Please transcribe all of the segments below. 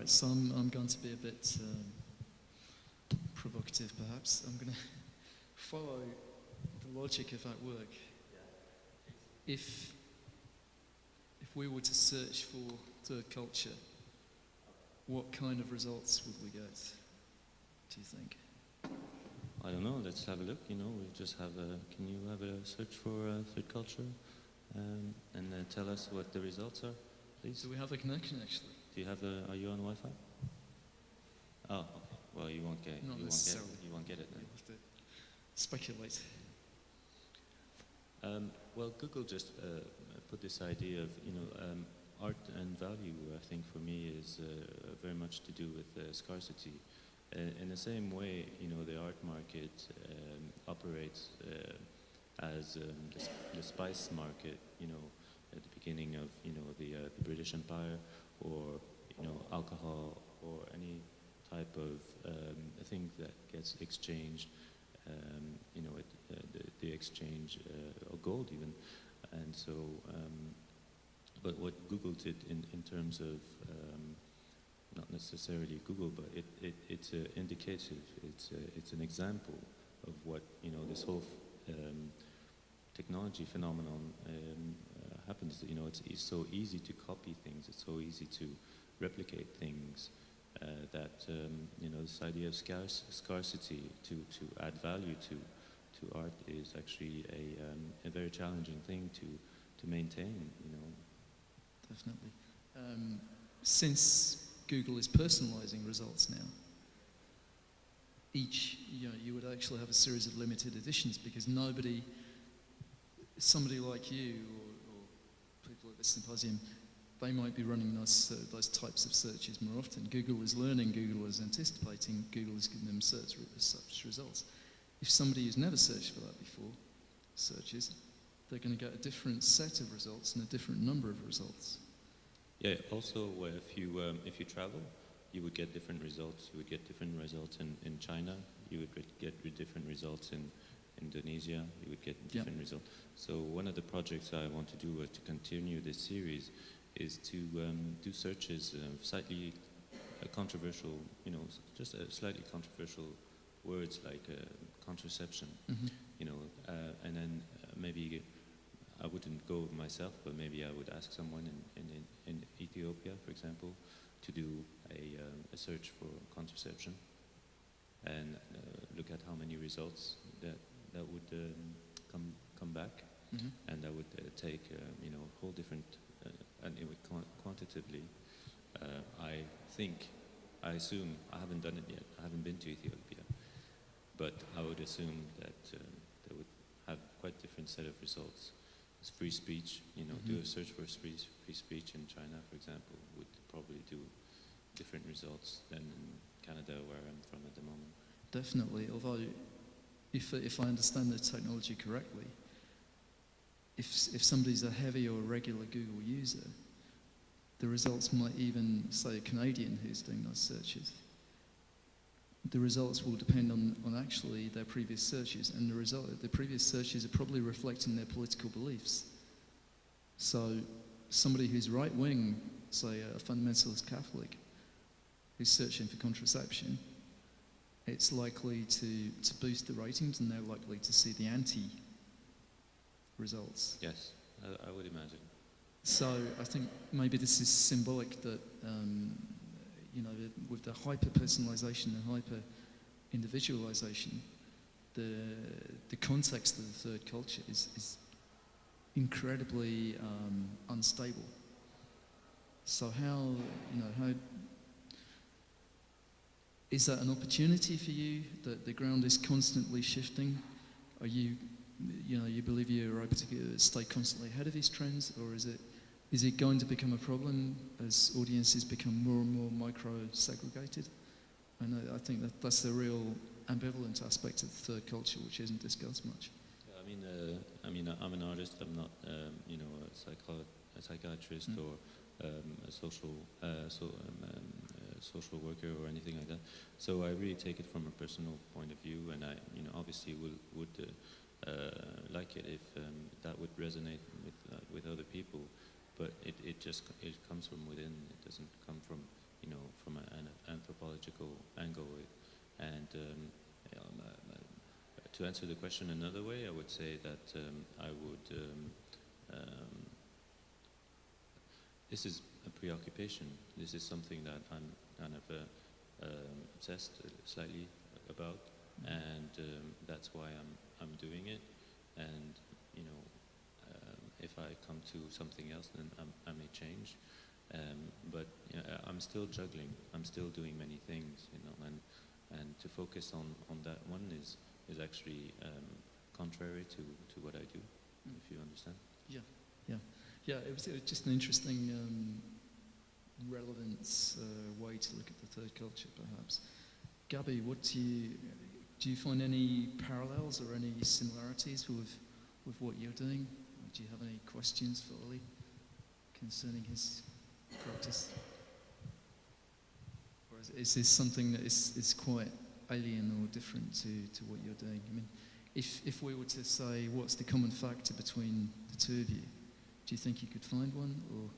right, so I'm going to be a bit provocative, perhaps. I'm going to follow the logic of that work. If we were to search for third culture, what kind of results would we get, do you think? I don't know, let's have a look, we just have can you have a search for third culture and tell us what the results are, please? Do we have a connection, actually? Do you have are you on Wi-Fi? Oh, okay. Well, you won't get it. Not You necessarily. won't get it then. We'll have to speculate. Well, Google just put this idea of, art and value, I think for me is very much to do with scarcity. In the same way, the art market operates as the spice market, at the beginning of, the British Empire, or, alcohol, or any type of thing that gets exchanged, the exchange, or gold even. And so, but what Google did in terms of, not necessarily Google, but it's indicative, it's an example of what, this whole technology phenomenon happens. It's so easy to copy things, it's so easy to replicate things, that, this idea of scarcity to add value to art is actually a very challenging thing to maintain, Definitely. Since Google is personalizing results now, you would actually have a series of limited editions, because somebody like you or people at the symposium, they might be running those types of searches more often. Google is learning, Google is anticipating, Google is giving them such results. If somebody who's never searched for that before searches, they're going to get a different set of results and a different number of results. Yeah, also if you travel, you would get different results. You would get different results in China, you would get different results in Indonesia, you would get different results. So one of the projects I want to do to continue this series is to do searches, slightly controversial, just slightly controversial words like contraception, and then maybe I wouldn't go myself, but maybe I would ask someone in Ethiopia, for example, to do a search for contraception and look at how many results that would come back, and that would take a whole different, and it would quantitatively. I assume, I haven't done it yet, I haven't been to Ethiopia, but I would assume that they would have quite different set of results. It's free speech, do a search for free speech in China, for example, would probably do different results than in Canada, where I'm from at the moment. Definitely, although if I understand the technology correctly, if somebody's a heavy or regular Google user, the results might even say a Canadian who's doing those searches. The results will depend on actually their previous searches, and the previous searches are probably reflecting their political beliefs. So somebody who's right-wing, say a fundamentalist Catholic, who's searching for contraception, it's likely to boost the ratings, and they're likely to see the anti-results. Yes, I would imagine. So I think maybe this is symbolic that, with the hyper-personalization and hyper-individualization, the context of the third culture is incredibly unstable. So how is that an opportunity for you, that the ground is constantly shifting? Are you believe you're able to stay constantly ahead of these trends, or is it going to become a problem as audiences become more and more micro-segregated? And I think that's the real ambivalent aspect of the third culture, which isn't discussed much. Yeah, I'm an artist. I'm not, a psychiatrist or a social worker or anything like that. So I really take it from a personal point of view, and I, obviously would like it if that would resonate with other people. But it comes from within. It doesn't come from from an anthropological angle. And to answer the question another way, I would say that I would. This is a preoccupation. This is something that I'm kind of obsessed slightly about, and that's why I'm doing it. And if I come to something else, then I may change. But I'm still juggling. I'm still doing many things, and to focus on that one is actually contrary to what I do, if you understand. Yeah, it was just an interesting relevance way to look at the third culture, perhaps. Gabby, do you find any parallels or any similarities with what you're doing? Or do you have any questions for Oli concerning his practice? Or is this something that is quite alien or different to what you're doing? I mean, if we were to say what's the common factor between the two of you, do you think you could find one, or?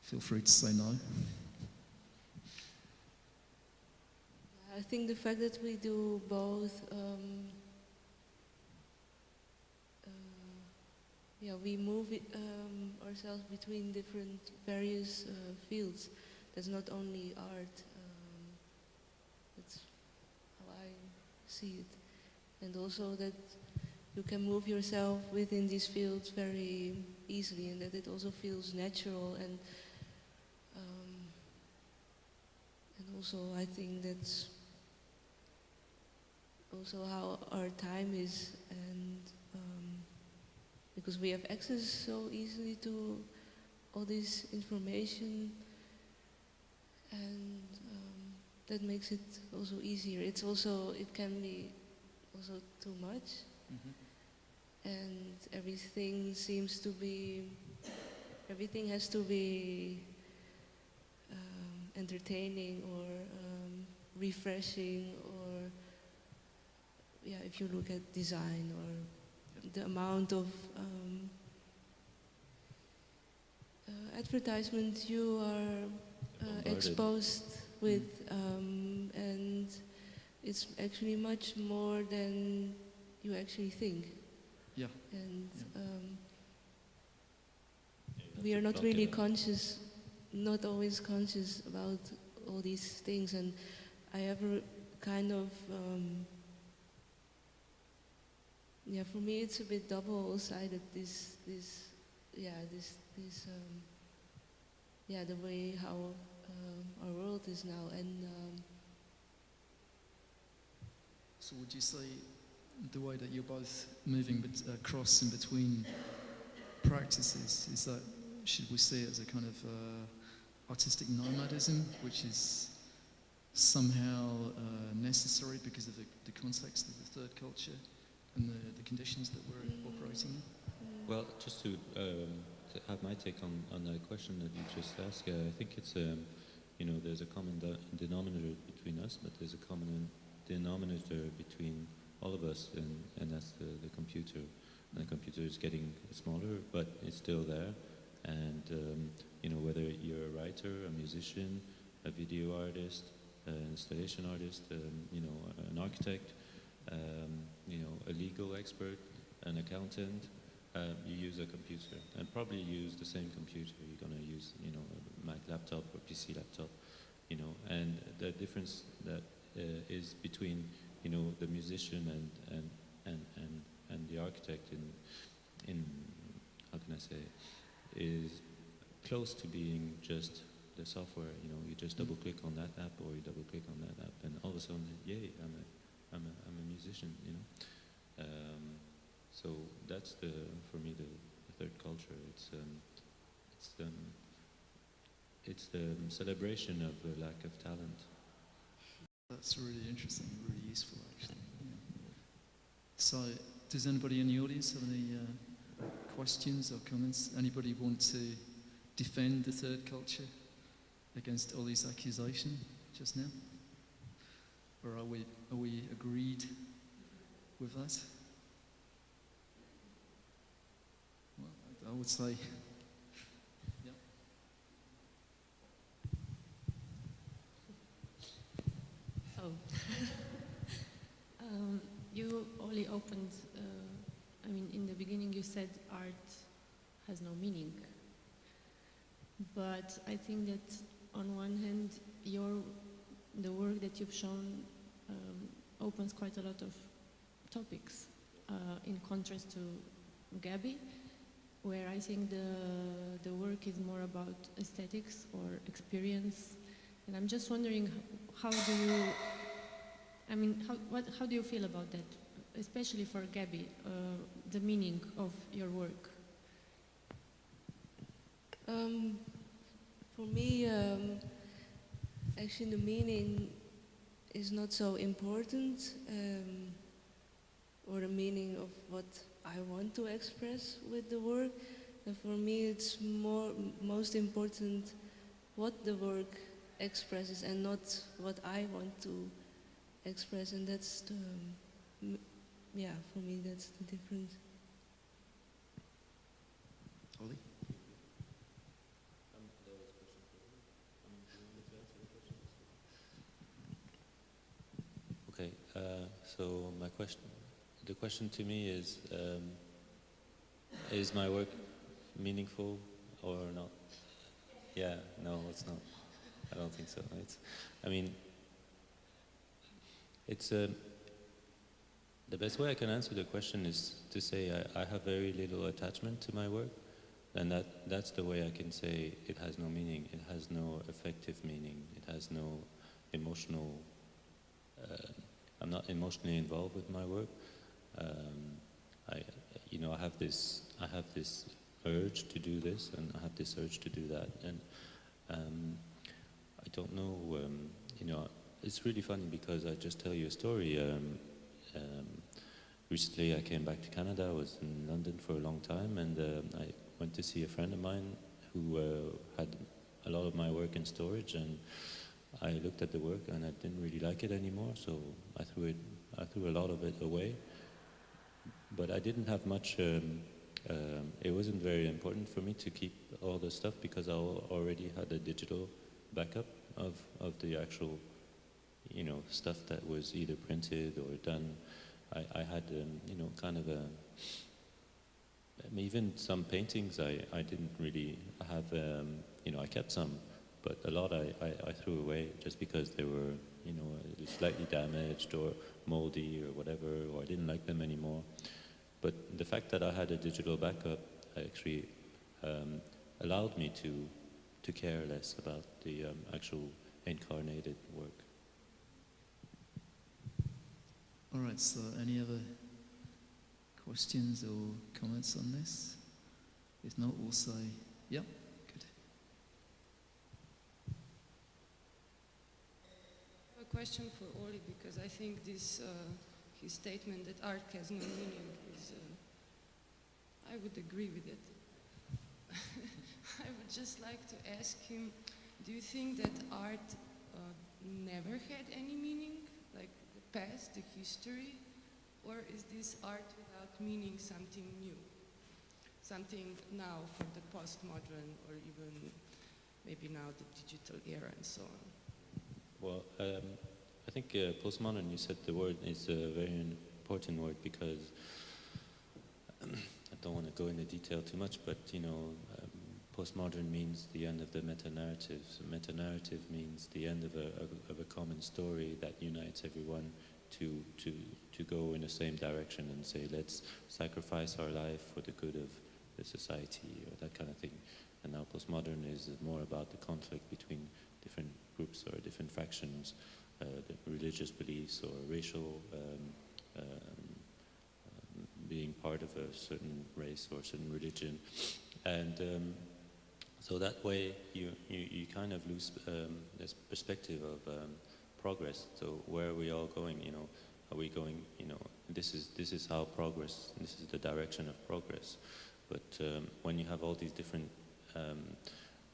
Feel free to say no. I think the fact that we do both, we move ourselves between different various fields. That's not only art. That's how I see it, and also that you can move yourself within these fields very easily, and that it also feels natural. And also I think that's also how our time is, and because we have access so easily to all this information, and that makes it also easier. It can be also too much, and everything has to be entertaining or refreshing, or if you look at design or the amount of advertisement you are exposed with, and it's actually much more than you actually think. Yeah. And we are not really conscious, not always conscious about all these things, and I have a kind of for me it's a bit double-sided, the way how our world is now. And so would you say the way that you're both moving across in between practices, is that, should we see it as a kind of artistic nomadism, which is somehow necessary because of the context of the third culture and the conditions that we're operating in? Well, just to have my take on that question that you just asked, I think it's there's a common denominator between us, but there's a common denominator between all of us, and that's the computer. And the computer is getting smaller, but it's still there. And whether you're a writer, a musician, a video artist, an installation artist, an architect, a legal expert, an accountant, you use a computer, and probably use the same computer. You're going to use, a Mac laptop or PC laptop, and the difference that is between, the musician and the architect in how can I say, is close to being just the software. You just double click on that app, or you double click on that app, and all of a sudden, yay, I'm a musician. So that's for me the third culture. It's the celebration of the lack of talent. That's really interesting, really useful, actually. Yeah. So, does anybody in the audience have any questions or comments? Anybody want to defend the third culture against Oli's accusation just now? Or are we agreed with that? I would say. Oh. You only opened, I mean, in the beginning you said art has no meaning. But I think that on one hand, the work that you've shown opens quite a lot of topics, in contrast to Gabey, where I think the work is more about aesthetics or experience. And I'm just wondering, how do you feel about that, especially for Gabey, the meaning of your work? For me, actually the meaning is not so important, or the meaning of what I want to express with the work. And for me, it's most important what the work expresses and not what I want to express. And that's the, for me, that's the difference. Oli? Okay, so the question to me is my work meaningful or not? Yeah, no, it's not. I don't think so. It's the best way I can answer the question is to say I have very little attachment to my work, and that's the way I can say it has no meaning. It has no effective meaning. It has no emotional. I'm not emotionally involved with my work. I have this urge to do this, and I have this urge to do that, and I don't know. It's really funny because I just tell you a story. Recently, I came back to Canada. I was in London for a long time, and I went to see a friend of mine who had a lot of my work in storage, and I looked at the work and I didn't really like it anymore, so I threw a lot of it away. But I didn't have much. It wasn't very important for me to keep all the stuff because I already had a digital backup of the actual, stuff that was either printed or done. I had, kind of even some paintings I didn't really have. I kept some. But a lot I threw away just because they were, slightly damaged or moldy or whatever, or I didn't like them anymore. But the fact that I had a digital backup actually allowed me to care less about the actual incarnated work. All right, so any other questions or comments on this? If not, we'll say, yep. Question for Oli, because I think this his statement that art has no meaning is I would agree with it. I would just like to ask him, do you think that art never had any meaning, like the past, the history, or is this art without meaning something new, something now for the postmodern or even maybe now the digital era and so on? Well, I think postmodern, you said the word, is a very important word because I don't want to go into detail too much, but postmodern means the end of the meta-narrative. So meta-narrative means the end of a common story that unites everyone to go in the same direction and say, let's sacrifice our life for the good of the society or that kind of thing. And now postmodern is more about the conflict between different groups or different factions, the religious beliefs or racial being part of a certain race or certain religion. And so that way you kind of lose this perspective of progress. So where are we all going? Are we going, this is how progress, this is the direction of progress. But when you have all these different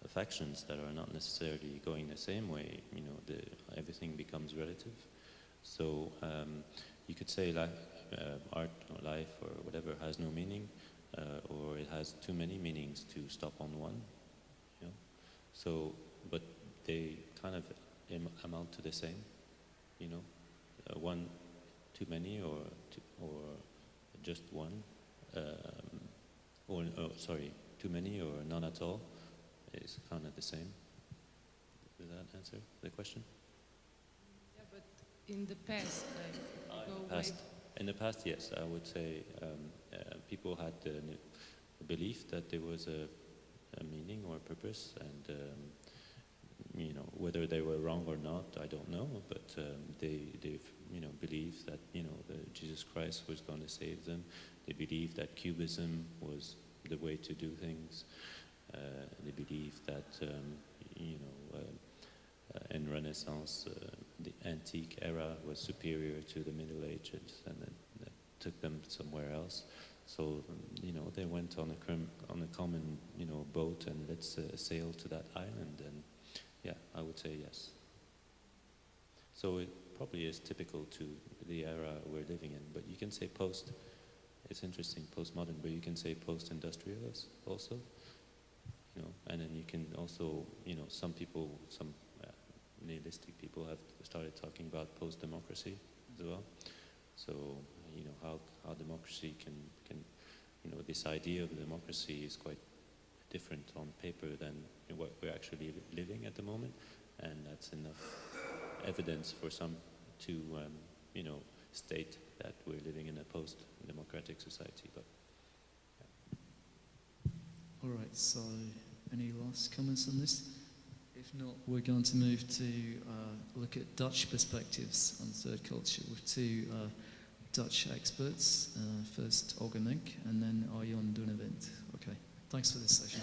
factions that are not necessarily going the same way, everything becomes relative. So you could say art or life or whatever has no meaning, or it has too many meanings to stop on one. You know? So, but they kind of amount to the same. You know, one too many or just one, sorry, too many or none at all is kind of the same. Does that answer the question? Yeah, but in the past, like In the past, yes, I would say people had the belief that there was a meaning or a purpose, and you know, whether they were wrong or not, I don't know, but they believed that Jesus Christ was going to save them. They believed that Cubism was the way to do things. They believed that in Renaissance, the antique era was superior to the Middle Ages, and that took them somewhere else. So they went on a common boat, and let's sail to that island. And yeah, I would say yes. So it probably is typical to the era we're living in. But you can say post. It's interesting, postmodern, but you can say post-industrialist also. And then you can also, some people, some nihilistic people have started talking about post-democracy as well. So, how democracy can this idea of democracy is quite different on paper than what we're actually living at the moment, and that's enough evidence for some to, state that we're living in a post-democratic society. But all right, so any last comments on this? If not, we're going to move to look at Dutch perspectives on third culture with two Dutch experts. First Olga Mink and then Arjan Dunevent. Okay, thanks for this session.